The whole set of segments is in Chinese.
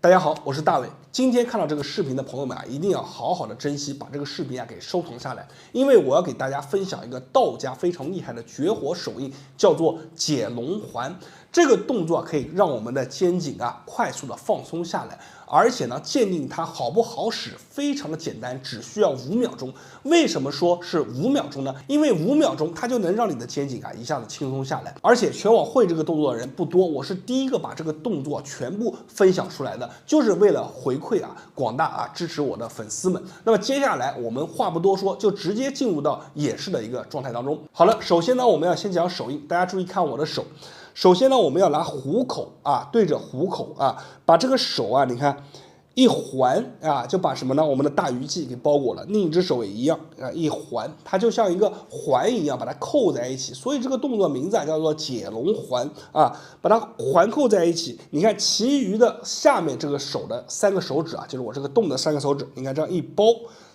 大家好，我是大伟。今天看到这个视频的朋友们啊，一定要好好的珍惜，把这个视频啊给收藏下来，因为我要给大家分享一个道家非常厉害的绝活手印，叫做解龙环。这个动作可以让我们的肩颈啊快速的放松下来，而且呢，鉴定它好不好使非常的简单，只需要5秒钟。为什么说是5秒钟呢？因为5秒钟它就能让你的肩颈啊一下子轻松下来，而且全网会这个动作的人不多，我是第一个把这个动作全部分享出来的，就是为了回馈啊广大啊支持我的粉丝们。那么接下来我们话不多说，就直接进入到演示的一个状态当中。好了，首先呢，我们要先讲手印，大家注意看我的手。首先呢，我们要拿虎口啊，对着虎口啊，把这个手啊，你看一环啊，就把什么呢？我们的大鱼际给包裹了。另一只手也一样啊，一环，它就像一个环一样，把它扣在一起。所以这个动作名字啊叫做解龙环啊，把它环扣在一起。你看，其余的下面这个手的3个手指啊，就是我这个动的3个手指，你看这样一包，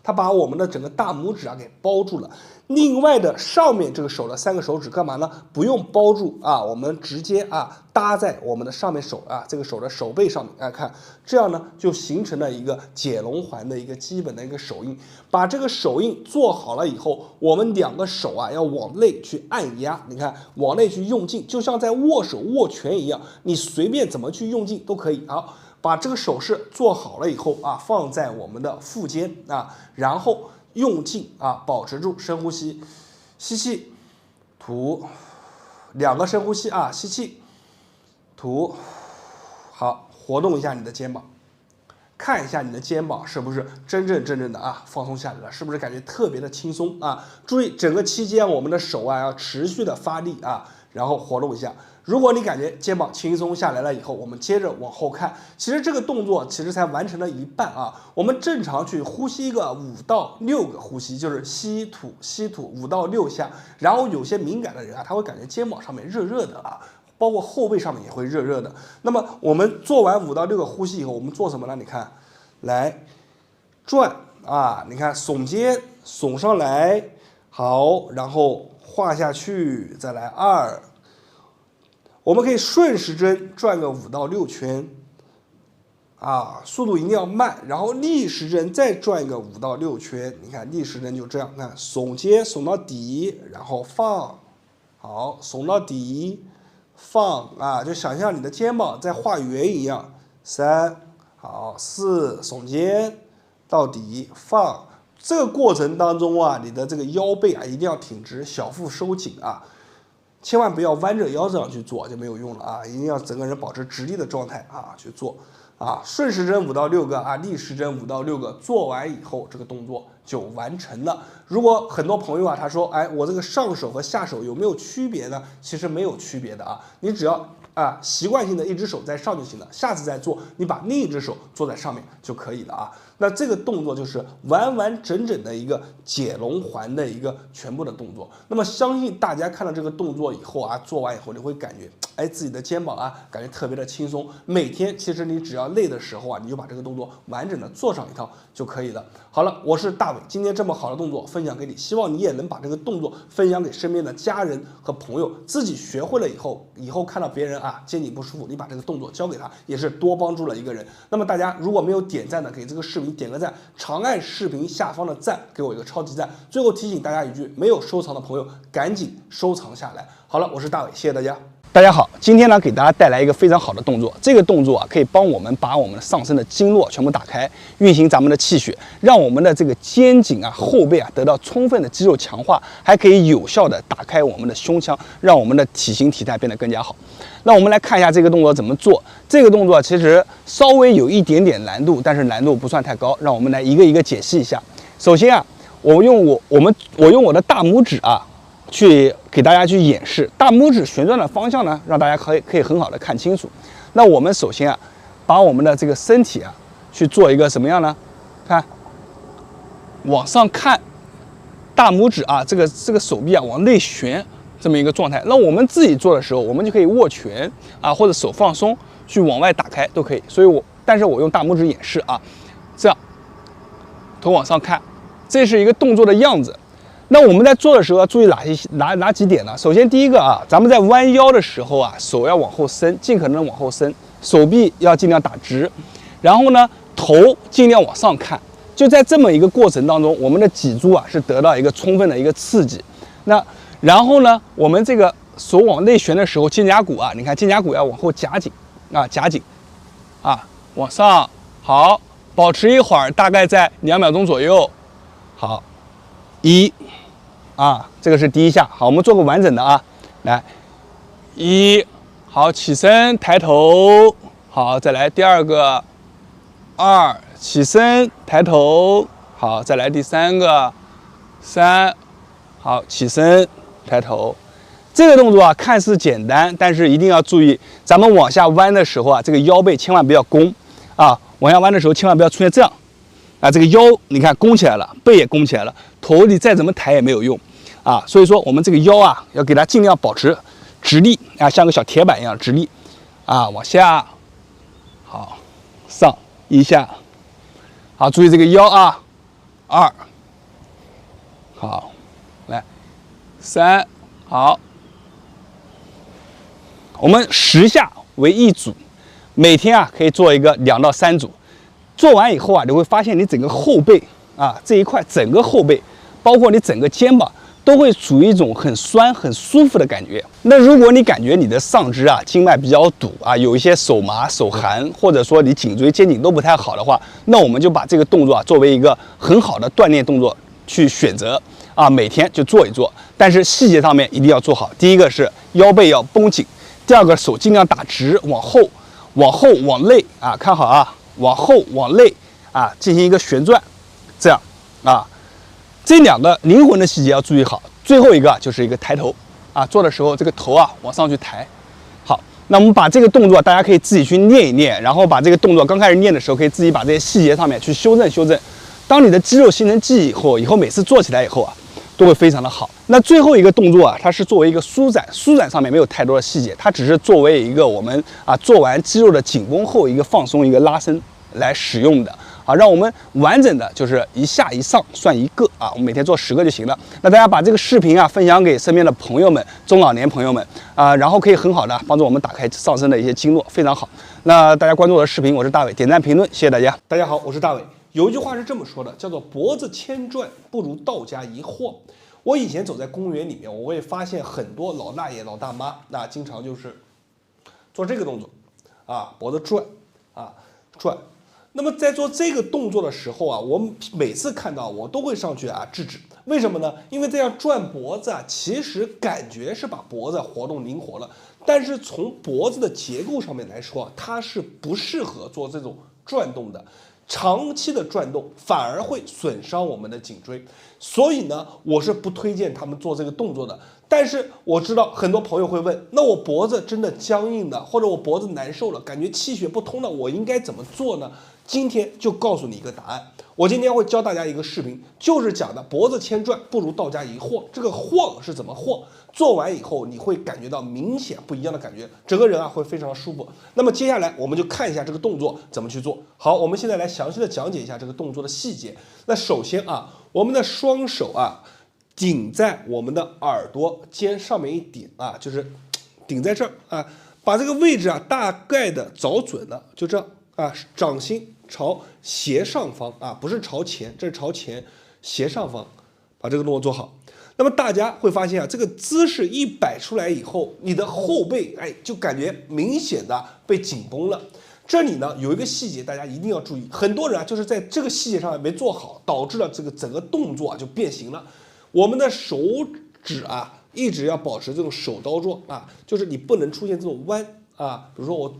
它把我们的整个大拇指啊给包住了。另外的上面这个手的3个手指干嘛呢？不用包住啊，我们直接啊搭在我们的上面手啊这个手的手背上面，大家看，这样呢就形成了一个解龙环的一个基本的一个手印。把这个手印做好了以后，我们2个手啊要往内去按压，你看往内去用劲，就像在握手握拳一样，你随便怎么去用劲都可以。好，把这个手势做好了以后啊，放在我们的腹肩啊，然后用劲啊，保持住，深呼吸，吸气，吐，2个深呼吸啊，吸气，吐，好，活动一下你的肩膀，看一下你的肩膀是不是真正的啊放松下来了，是不是感觉特别的轻松啊？注意整个期间我们的手啊要持续的发力啊，然后活动一下。如果你感觉肩膀轻松下来了以后，我们接着往后看。其实这个动作其实才完成了一半啊。我们正常去呼吸一个5到6个呼吸，就是吸吐吸吐5到6下。然后有些敏感的人啊，他会感觉肩膀上面热热的啊，包括后背上面也会热热的。那么我们做完5到6个呼吸以后，我们做什么呢？你看，来转啊，你看耸肩耸上来，好，然后画下去，再来2。我们可以顺时针转个5到6圈，啊，速度一定要慢，然后逆时针再转一个5到6圈。你看逆时针就这样，看耸肩耸到底，然后放，好，耸到底，放啊，就想象你的肩膀在画圆一样。3，好，4，耸肩到底，放。这个过程当中啊，你的这个腰背啊一定要挺直，小腹收紧啊。千万不要弯着腰这样去做就没有用了啊！一定要整个人保持直立的状态啊去做啊。顺时针5到6个啊，逆时针5到6个，做完以后这个动作就完成了。如果很多朋友啊，他说，哎，我这个上手和下手有没有区别呢？其实没有区别的啊，你只要啊习惯性的一只手在上就行了，下次再做，你把另一只手做在上面就可以了啊。那这个动作就是完完整整的一个解龙环的一个全部的动作。那么相信大家看到这个动作以后啊，做完以后你会感觉，哎，自己的肩膀啊，感觉特别的轻松。每天其实你只要累的时候啊，你就把这个动作完整的做上一套就可以了。好了，我是大伟，今天这么好的动作分享给你，希望你也能把这个动作分享给身边的家人和朋友，自己学会了以后看到别人啊肩颈不舒服，你把这个动作教给他，也是多帮助了一个人。那么大家如果没有点赞的，给这个视频点个赞，长按视频下方的赞，给我一个超级赞。最后提醒大家一句，没有收藏的朋友赶紧收藏下来。好了，我是大伟，谢谢大家。大家好，今天呢给大家带来一个非常好的动作，这个动作啊可以帮我们把我们上身的经络全部打开，运行咱们的气血，让我们的这个肩颈啊、后背啊得到充分的肌肉强化，还可以有效的打开我们的胸腔，让我们的体型体态变得更加好。那我们来看一下这个动作怎么做。这个动作其实稍微有一点点难度，但是难度不算太高。让我们来一个一个解析一下。首先啊，我用我的大拇指啊，去给大家去演示大拇指旋转的方向呢，让大家可以很好的看清楚。那我们首先啊，把我们的这个身体啊，去做一个什么样呢？看，往上看，大拇指啊，这个手臂啊往内旋。这么一个状态，那我们自己做的时候，我们就可以握拳啊，或者手放松，去往外打开都可以。所以但是我用大拇指演示啊，这样，头往上看，这是一个动作的样子。那我们在做的时候要注意哪几点呢？首先第一个啊，咱们在弯腰的时候啊，手要往后伸，尽可能往后伸，手臂要尽量打直。然后呢，头尽量往上看。就在这么一个过程当中，我们的脊柱啊是得到一个充分的一个刺激。那然后呢，我们这个手往内旋的时候，肩胛骨啊，你看肩胛骨要往后夹紧啊，夹紧啊，往上，好，保持一会儿，大概在2秒钟左右。好，1啊，这个是第一下。好，我们做个完整的啊，来，1，好，起身抬头，好，再来第二个，2，起身抬头，好，再来第三个，3，好，起身抬头。这个动作啊，看似简单，但是一定要注意，咱们往下弯的时候啊，这个腰背千万不要弓啊，往下弯的时候千万不要出现这样啊，这个腰你看弓起来了，背也弓起来了，头你再怎么抬也没有用啊，所以说我们这个腰啊，要给它尽量保持直立啊，像个小铁板一样直立啊，往下，好，上1下，好，注意这个腰啊，2，好，来3，好。我们10下为1组，每天啊可以做一个2到3组。做完以后啊，你会发现你整个后背啊这一块，整个后背，包括你整个肩膀，都会处于一种很酸、很舒服的感觉。那如果你感觉你的上肢啊经脉比较堵啊，有一些手麻、手寒，或者说你颈椎、肩颈都不太好的话，那我们就把这个动作啊作为一个很好的锻炼动作去选择啊，每天就做一做。但是细节上面一定要做好。第一个是腰背要绷紧。第二个手尽量打直，往后、往内啊，看好啊，往后、往内啊，进行一个旋转，这样啊，这2个灵魂的细节要注意好。最后一个就是一个抬头啊，做的时候这个头啊往上去抬。好，那我们把这个动作大家可以自己去练一练，然后把这个动作刚开始练的时候，可以自己把这些细节上面去修正。当你的肌肉形成记忆以后每次做起来以后啊，都会非常的好。那最后一个动作啊，它是作为一个舒展上面没有太多的细节，它只是作为一个我们啊做完肌肉的紧绷后一个放松、一个拉伸来使用的啊，让我们完整的就是一下一上算1个啊，我们每天做10个就行了。那大家把这个视频啊分享给身边的朋友们、中老年朋友们啊，然后可以很好的帮助我们打开上身的一些经络，非常好。那大家关注我的视频，我是大伟，点赞评论，谢谢大家。大家好，我是大伟。有一句话是这么说的，叫做脖子千转不如道家一晃。我以前走在公园里面，我会发现很多老大爷、老大妈，那经常就是做这个动作，啊，脖子转，啊，转。那么在做这个动作的时候啊，我每次看到我都会上去啊制止。为什么呢？因为这样转脖子啊，其实感觉是把脖子活动灵活了，但是从脖子的结构上面来说啊，它是不适合做这种转动的。长期的转动反而会损伤我们的颈椎，所以呢，我是不推荐他们做这个动作的。但是我知道很多朋友会问，那我脖子真的僵硬的，或者我脖子难受了，感觉气血不通了，我应该怎么做呢？今天就告诉你一个答案。我今天会教大家一个视频，就是讲的脖子千转不如道家一晃。这个晃是怎么晃？做完以后你会感觉到明显不一样的感觉，整个人啊会非常的舒服。那么接下来我们就看一下这个动作怎么去做。好，我们现在来详细的讲解一下这个动作的细节。那首先啊，我们的双手啊顶在我们的耳朵尖上面一点啊，就是顶在这儿啊，把这个位置啊大概的找准了，就这样啊，掌心朝斜上方啊，不是朝前，这是朝前，斜上方，把这个动作做好。那么大家会发现啊，这个姿势一摆出来以后，你的后背就感觉明显的被紧绷了。这里呢有一个细节，大家一定要注意，很多人啊就是在这个细节上没做好，导致了这个整个动作啊就变形了。我们的手指啊一直要保持这种手刀状啊，就是你不能出现这种弯啊，比如说我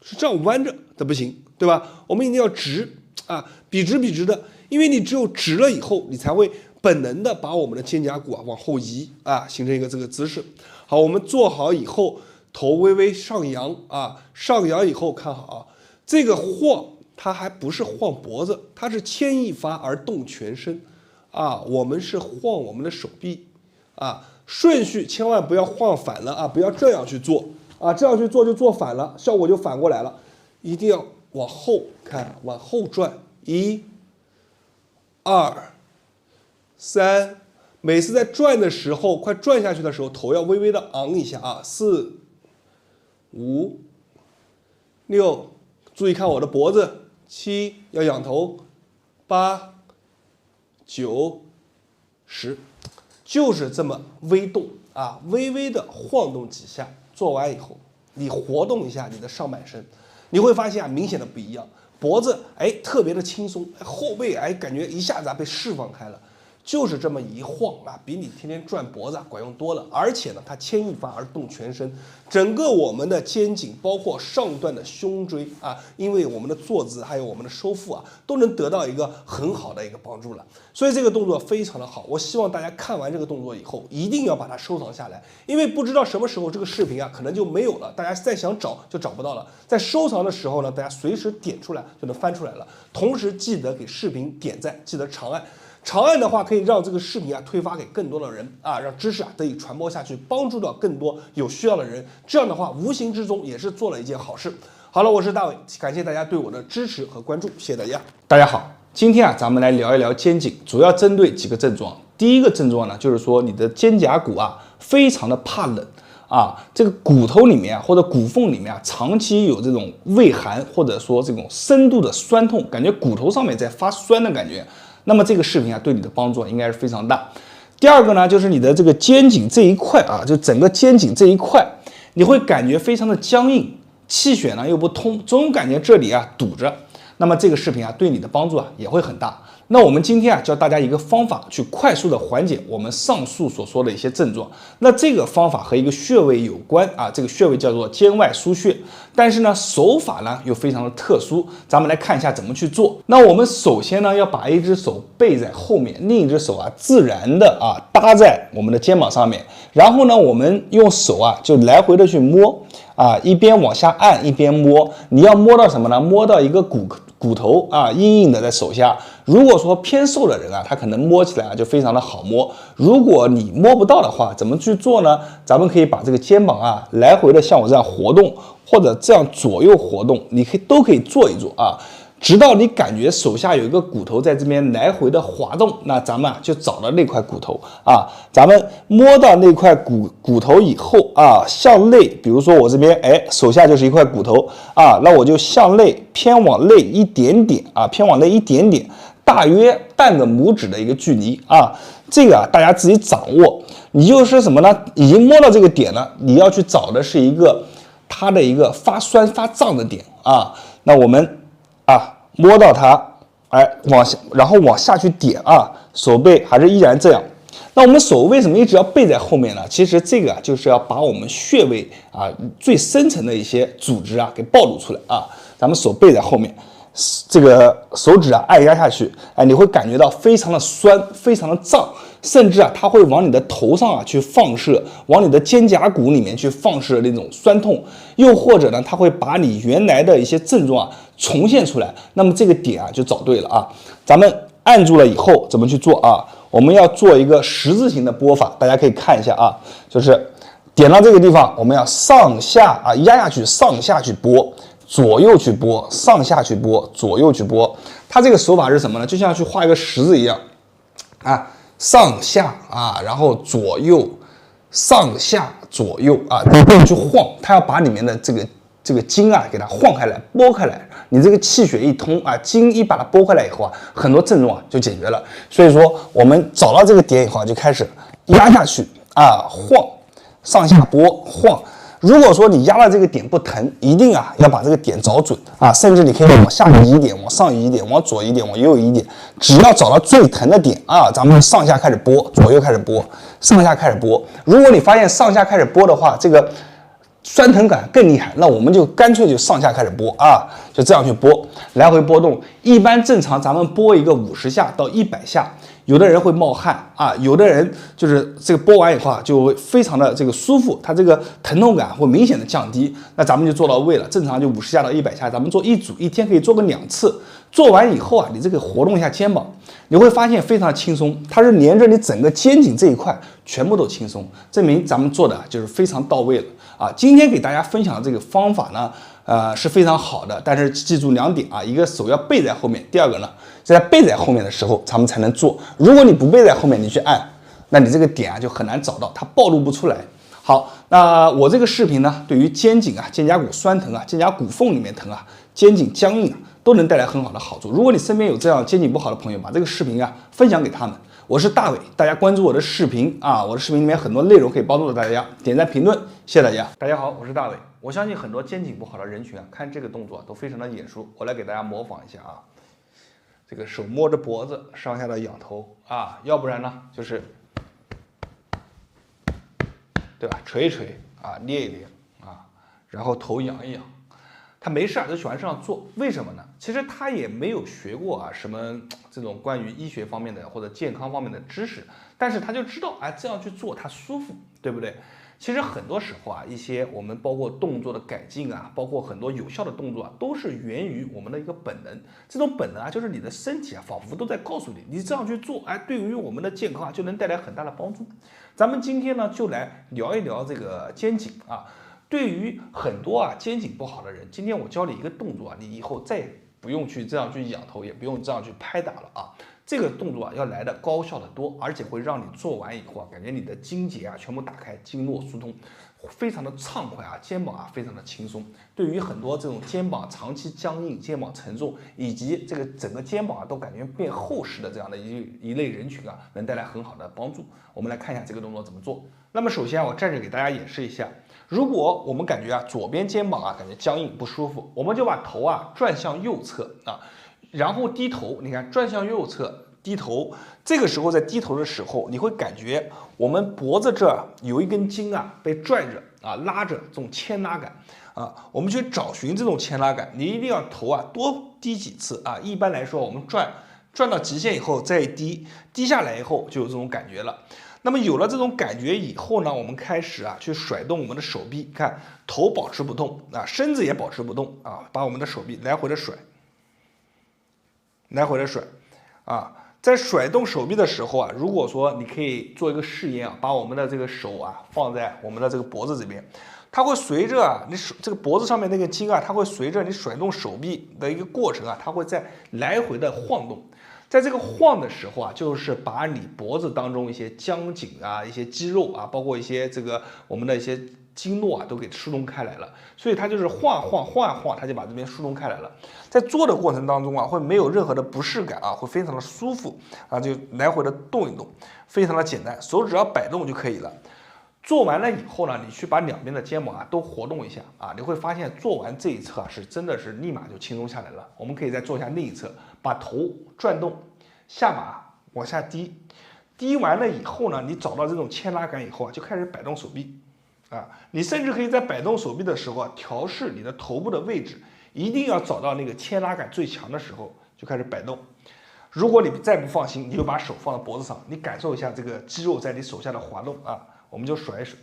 是这样弯着，这不行，对吧？我们一定要直啊，笔直笔直的，因为你只有直了以后，你才会本能的把我们的肩胛骨啊往后移啊，形成一个这个姿势。好，我们做好以后，头微微上扬啊，上扬以后看好啊，这个晃它还不是晃脖子，它是牵一发而动全身啊，我们是晃我们的手臂啊，顺序千万不要晃反了啊，不要这样去做啊，这样去做就做反了，效果就反过来了，一定要往后看，往后转，1、2、3，每次在转的时候，快转下去的时候，头要微微的昂一下啊，4、5、6，注意看我的脖子7，要仰头，8、9、10，就是这么微动啊，微微的晃动几下。做完以后，你活动一下你的上半身，你会发现啊，明显的不一样。脖子特别的轻松，后背感觉一下子被释放开了。就是这么一晃啊，比你天天转脖子管用多了。而且呢，它牵一发而动全身，整个我们的肩颈，包括上段的胸椎啊，因为我们的坐姿还有我们的收腹啊，都能得到一个很好的一个帮助了。所以这个动作非常的好，我希望大家看完这个动作以后，一定要把它收藏下来，因为不知道什么时候这个视频啊可能就没有了，大家再想找就找不到了。在收藏的时候呢，大家随时点出来就能翻出来了。同时记得给视频点赞，记得长按。长按的话，可以让这个视频啊推发给更多的人啊，让知识啊得以传播下去，帮助到更多有需要的人。这样的话，无形之中也是做了一件好事。好了，我是大伟，感谢大家对我的支持和关注，谢谢大家。大家好，今天啊，咱们来聊一聊肩颈，主要针对几个症状。第一个症状呢，就是说你的肩胛骨啊，非常的怕冷啊，这个骨头里面啊，或者骨缝里面啊，长期有这种畏寒，或者说这种深度的酸痛，感觉骨头上面在发酸的感觉。那么这个视频啊，对你的帮助应该是非常大。第二个呢，就是你的这个肩颈这一块啊，就整个肩颈这一块，你会感觉非常的僵硬，气血呢又不通，总感觉这里啊堵着。那么这个视频啊，对你的帮助啊也会很大。那我们今天啊教大家一个方法，去快速的缓解我们上述所说的一些症状。那这个方法和一个穴位有关啊，这个穴位叫做肩外腧穴，但是呢手法呢又非常的特殊。咱们来看一下怎么去做。那我们首先呢要把一只手背在后面，另一只手啊自然的啊搭在我们的肩膀上面，然后呢我们用手啊就来回的去摸啊，一边往下按一边摸。你要摸到什么呢？摸到一个骨头啊，硬硬的在手下。如果说偏瘦的人啊，他可能摸起来啊就非常的好摸。如果你摸不到的话，怎么去做呢？咱们可以把这个肩膀啊来回的像我这样活动，或者这样左右活动，你都可以做一做啊，直到你感觉手下有一个骨头在这边来回的滑动，那咱们啊就找到那块骨头啊，咱们摸到那块骨头以后啊，向内，比如说我这边手下就是一块骨头啊，那我就向内偏往内一点点啊，偏往内一点点，大约半个拇指的一个距离啊，这个啊大家自己掌握。你就是什么呢？已经摸到这个点了，你要去找的是一个它的一个发酸发胀的点啊，那我们摸到它，然后往下去点啊，手背还是依然这样。那我们手为什么一直要背在后面呢？其实这个啊，就是要把我们穴位啊最深层的一些组织啊给暴露出来啊。咱们手背在后面，这个手指啊按压下去，你会感觉到非常的酸，非常的胀。甚至啊，它会往你的头上啊去放射，往你的肩胛骨里面去放射那种酸痛，又或者呢，它会把你原来的一些症状啊重现出来。那么这个点啊就找对了啊。咱们按住了以后怎么去做啊？我们要做一个十字形的拨法，大家可以看一下啊，就是点到这个地方，我们要上下啊压下去，上下去拨，左右去拨，上下去拨，左右去拨。它这个手法是什么呢？就像去画一个十字一样啊。上下啊，然后左右，上下左右啊，你不用去晃，它要把里面的这个筋啊给它晃开来、拨开来。你这个气血一通啊，筋一把它拨开来以后啊，很多症状啊就解决了。所以说，我们找到这个点以后啊，就开始压下去啊，晃，上下拨，晃。如果说你压到这个点不疼，一定啊要把这个点找准啊，甚至你可以往下移一点，往上移一点，往左移一点，往右移一点，只要找到最疼的点啊，咱们上下开始拨，左右开始拨，上下开始拨。如果你发现上下开始拨的话，这个酸疼感更厉害，那我们就干脆就上下开始拨啊，就这样去拨，来回拨动。一般正常咱们拨一个50下到100下。有的人会冒汗啊，有的人就是这个拨完以后啊，就会非常的这个舒服，它这个疼痛感会明显的降低。那咱们就做到位了，正常就50下到100下，咱们做一组，一天可以做个2次。做完以后啊，你这个活动一下肩膀，你会发现非常轻松，它是连着你整个肩颈这一块全部都轻松，证明咱们做的就是非常到位了啊。今天给大家分享的这个方法呢，是非常好的，但是记住2点啊，一个手要背在后面，第二个呢，在背在后面的时候咱们才能做。如果你不背在后面，你去按，那你这个点啊就很难找到，它暴露不出来。好，那我这个视频呢，对于肩颈啊、肩胛骨酸疼啊、肩胛骨缝里面疼啊、肩颈僵硬啊，都能带来很好的好处。如果你身边有这样肩颈不好的朋友，把这个视频啊分享给他们。我是大伟，大家关注我的视频啊，我的视频里面很多内容可以帮助到大家，点赞评论，谢谢大家。大家好，我是大伟。我相信很多肩颈不好的人群啊，看这个动作都非常的眼熟，我来给大家模仿一下啊。这个手摸着脖子，上下的仰头啊，要不然呢就是对吧，捶一捶啊，捏一捏啊，然后头仰一仰。他没事就喜欢这样做，为什么呢？其实他也没有学过啊什么这种关于医学方面的或者健康方面的知识，但是他就知道哎这样去做他舒服，对不对？其实很多时候啊，一些我们包括动作的改进啊，包括很多有效的动作啊，都是源于我们的一个本能。这种本能啊，就是你的身体啊，仿佛都在告诉你，你这样去做，哎，对于我们的健康啊，就能带来很大的帮助。咱们今天呢，就来聊一聊这个肩颈啊。对于很多啊肩颈不好的人，今天我教你一个动作啊，你以后再也不用去这样去仰头，也不用这样去拍打了啊。这个动作啊要来的高效的多，而且会让你做完以后啊，感觉你的筋节啊全部打开，经络疏通，非常的畅快啊，肩膀啊非常的轻松。对于很多这种肩膀长期僵硬、肩膀沉重，以及这个整个肩膀啊都感觉变厚实的这样的一类人群啊，能带来很好的帮助。我们来看一下这个动作怎么做。那么首先我站着给大家演示一下。如果我们感觉啊左边肩膀啊感觉僵硬不舒服，我们就把头啊转向右侧啊，然后低头，你看转向右侧低头，这个时候在低头的时候，你会感觉我们脖子这儿有一根筋啊被拽着啊拉着，这种牵拉感啊，我们去找寻这种牵拉感，你一定要头啊多低几次啊，一般来说我们转到极限以后再低下来以后就有这种感觉了。那么有了这种感觉以后呢，我们开始啊去甩动我们的手臂，看头保持不动啊，身子也保持不动啊，把我们的手臂来回的甩啊，在甩动手臂的时候啊，如果说你可以做一个试验啊，把我们的这个手啊放在我们的这个脖子这边，它会随着啊你手这个脖子上面那个筋啊，它会随着你甩动手臂的一个过程啊，它会在来回的晃动。在这个晃的时候啊，就是把你脖子当中一些僵紧啊、一些肌肉啊，包括一些这个我们的一些经络啊，都给疏通开来了。所以它就是晃，它就把这边疏通开来了。在做的过程当中啊，会没有任何的不适感啊，会非常的舒服啊，就来回的动一动，非常的简单，手只要摆动就可以了。做完了以后呢，你去把两边的肩膀啊都活动一下啊，你会发现做完这一侧啊是真的是立马就轻松下来了。我们可以再做一下另一侧，把头转动，下巴往下低完了以后呢，你找到这种牵拉感以后啊，就开始摆动手臂啊。你甚至可以在摆动手臂的时候啊，调试你的头部的位置，一定要找到那个牵拉感最强的时候就开始摆动。如果你再不放心，你就把手放到脖子上，你感受一下这个肌肉在你手下的滑动啊。我们就甩一甩，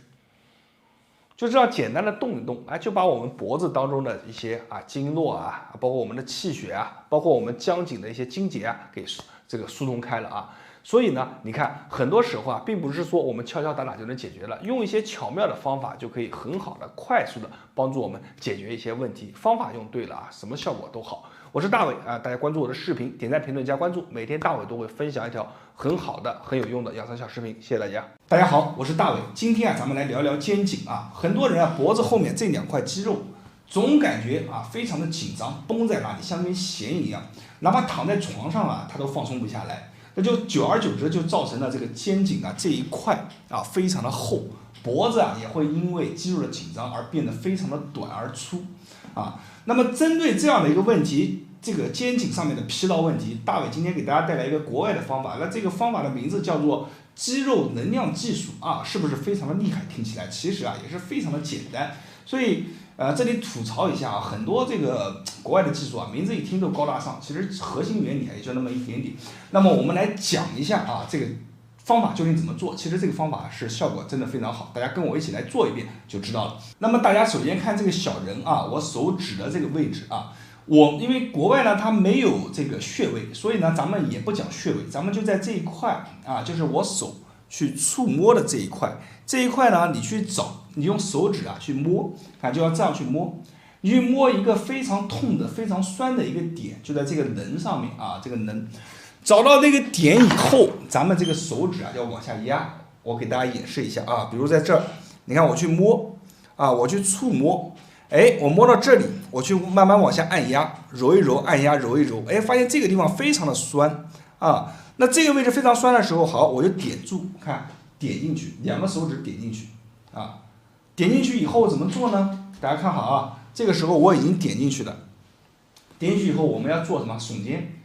就这样简单的动一动，哎，就把我们脖子当中的一些啊经络啊，包括我们的气血啊，包括我们僵紧的一些筋节啊，给这个疏通开了啊。所以呢，你看很多时候啊，并不是说我们敲敲打打就能解决了，用一些巧妙的方法就可以很好的、快速的帮助我们解决一些问题。方法用对了啊，什么效果都好。我是大伟啊，大家关注我的视频，点赞、评论、加关注，每天大伟都会分享一条很好的、很有用的养生小视频，谢谢大家。大家好，我是大伟，今天啊，咱们来聊聊肩颈啊。很多人啊，脖子后面这两块肌肉，总感觉啊非常的紧张，绷在那里，像根弦一样，哪怕躺在床上啊，它都放松不下来。那就久而久之就造成了这个肩颈啊这一块啊非常的厚，脖子啊也会因为肌肉的紧张而变得非常的短而粗啊。那么针对这样的一个问题，这个肩颈上面的疲劳问题，大伟今天给大家带来一个国外的方法，那这个方法的名字叫做肌肉能量技术啊，是不是非常的厉害？听起来其实啊也是非常的简单，所以这里吐槽一下啊，很多这个国外的技术啊，名字一听就高大上，其实核心原理啊也就那么一点点。那么我们来讲一下啊，这个方法究竟怎么做？其实这个方法是效果真的非常好，大家跟我一起来做一遍就知道了。那么大家首先看这个小人啊，我手指的这个位置啊，因为国外呢它没有这个穴位，所以呢咱们也不讲穴位，咱们就在这一块啊，就是我手去触摸的这一块呢，你去找，你用手指啊去摸，看就要这样去摸，你去摸一个非常痛的、非常酸的一个点，就在这个棱上面啊，这个棱。找到那个点以后，咱们这个手指啊要往下压，我给大家演示一下啊，比如在这儿，你看我去摸啊，我去触摸，哎，我摸到这里，我去慢慢往下按压，揉一揉，按压揉一揉，哎，发现这个地方非常的酸啊。那这个位置非常酸的时候，好，我就点住，看点进去，两个手指点进去啊。点进去以后怎么做呢？大家看好啊，这个时候我已经点进去了。点进去以后，我们要做什么？耸肩，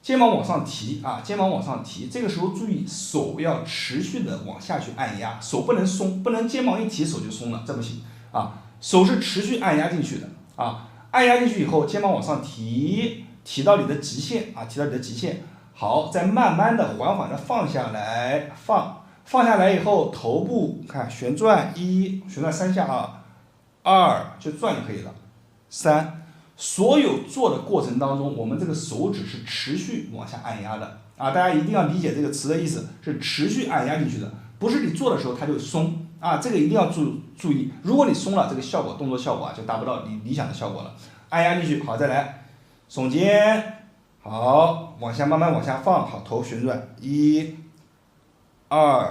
肩膀往上提啊，肩膀往上提。这个时候注意手要持续的往下去按压，手不能松，不能肩膀一提手就松了，这不行啊。手是持续按压进去的啊，按压进去以后，肩膀往上提，提到你的极限啊，提到你的极限。好，再慢慢的、缓缓的放下来，放下来以后，头部看旋转1，旋转3下啊，2就转就可以了，3。所有做的过程当中，我们这个手指是持续往下按压的啊，大家一定要理解这个词的意思，是持续按压进去的，不是你做的时候它就松啊，这个一定要注意。如果你松了，这个效果动作效果啊就达不到你理想的效果了。按压进去，好，再来耸肩，好，往下慢慢往下放，好，头旋转1、2、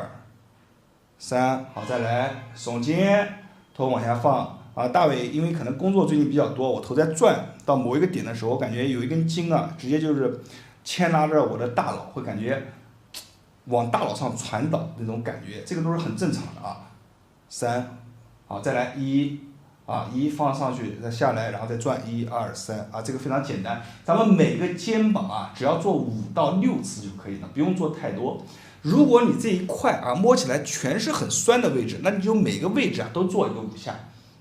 3，好，再来耸肩，头往下放。啊，大伟，因为可能工作最近比较多，我头在转到某一个点的时候，我感觉有一根筋啊，直接就是牵拉着我的大脑，会感觉往大脑上传导那种感觉，这个都是很正常的啊。3，好，再来1，啊1放上去，再下来，然后再转1、2、3，啊，这个非常简单。咱们每个肩膀啊，只要做5到6次就可以了，不用做太多。如果你这一块啊摸起来全是很酸的位置，那你就每个位置啊都做一个5下。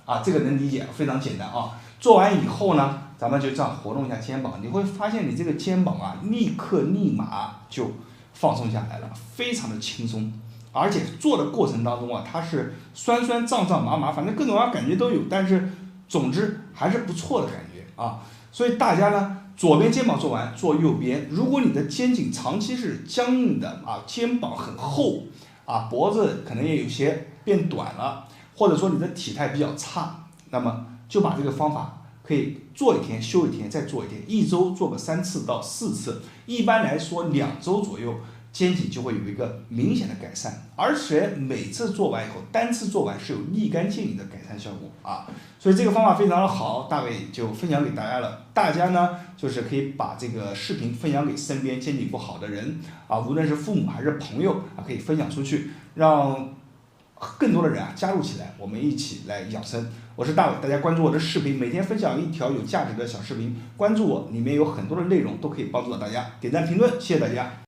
啊，这个能理解，非常简单啊。做完以后呢，咱们就这样活动一下肩膀，你会发现你这个肩膀啊，立刻立马就放松下来了，非常的轻松。而且做的过程当中啊，它是酸酸胀胀麻麻，反正各种各样感觉都有，但是总之还是不错的感觉啊。所以大家呢，左边肩膀做完，做右边。如果你的肩颈长期是僵硬的啊，肩膀很厚啊，脖子可能也有些变短了。或者说你的体态比较差，那么就把这个方法可以做1天休1天，再做1天，1周做个3次到4次，一般来说2周左右，肩颈就会有一个明显的改善，而且每次做完以后，单次做完是有立竿见影的改善效果啊，所以这个方法非常的好，大伟就分享给大家了。大家呢就是可以把这个视频分享给身边肩颈不好的人啊，无论是父母还是朋友啊，可以分享出去，让更多的人啊加入起来，我们一起来养生。我是大伟，大家关注我的视频，每天分享1条有价值的小视频，关注我，里面有很多的内容都可以帮助到大家。点赞评论，谢谢大家。